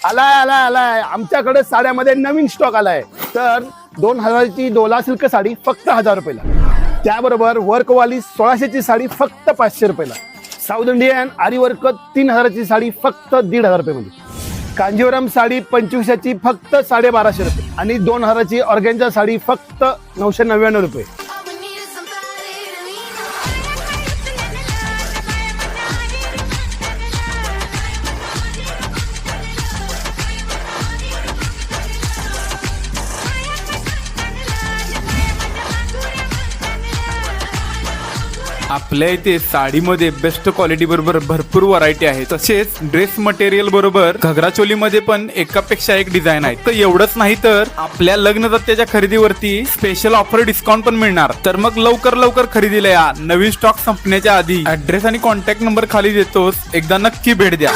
आलाय आलाय आलाय आमच्याकडे साड्यामध्ये नवीन स्टॉक आलाय। तर 2000ची डोला सिल्क साडी फक्त 1000 रुपयाला, त्याबरोबर वर्कवाली 1600ची साडी फक्त 500 रुपयाला, साऊथ इंडियन आरी वर्क 3000ची साडी फक्त 1500 रुपयामध्ये, कांजीवरम साडी 2500ची फक्त 1250 रुपये आणि 2000ची ऑर्गेन्झा साडी फक्त 999 रुपये। आपल्या इथे साडीमध्ये बेस्ट क्वालिटी बरोबर भरपूर व्हरायटी आहे। तसेच ड्रेस मटेरियल बरोबर घगरा चोली मध्ये पण एकापेक्षा एक डिझाईन आहे। तर एवढंच नाही तर आपल्या लग्न दत्त्याच्या खरेदीवरती स्पेशल ऑफर डिस्काउंट पण मिळणार। तर मग लवकर खरेदीला या। नवीन स्टॉक संपण्याच्या आधी ऍड्रेस आणि कॉन्टॅक्ट नंबर खाली देतोच, एकदा नक्की भेट द्या।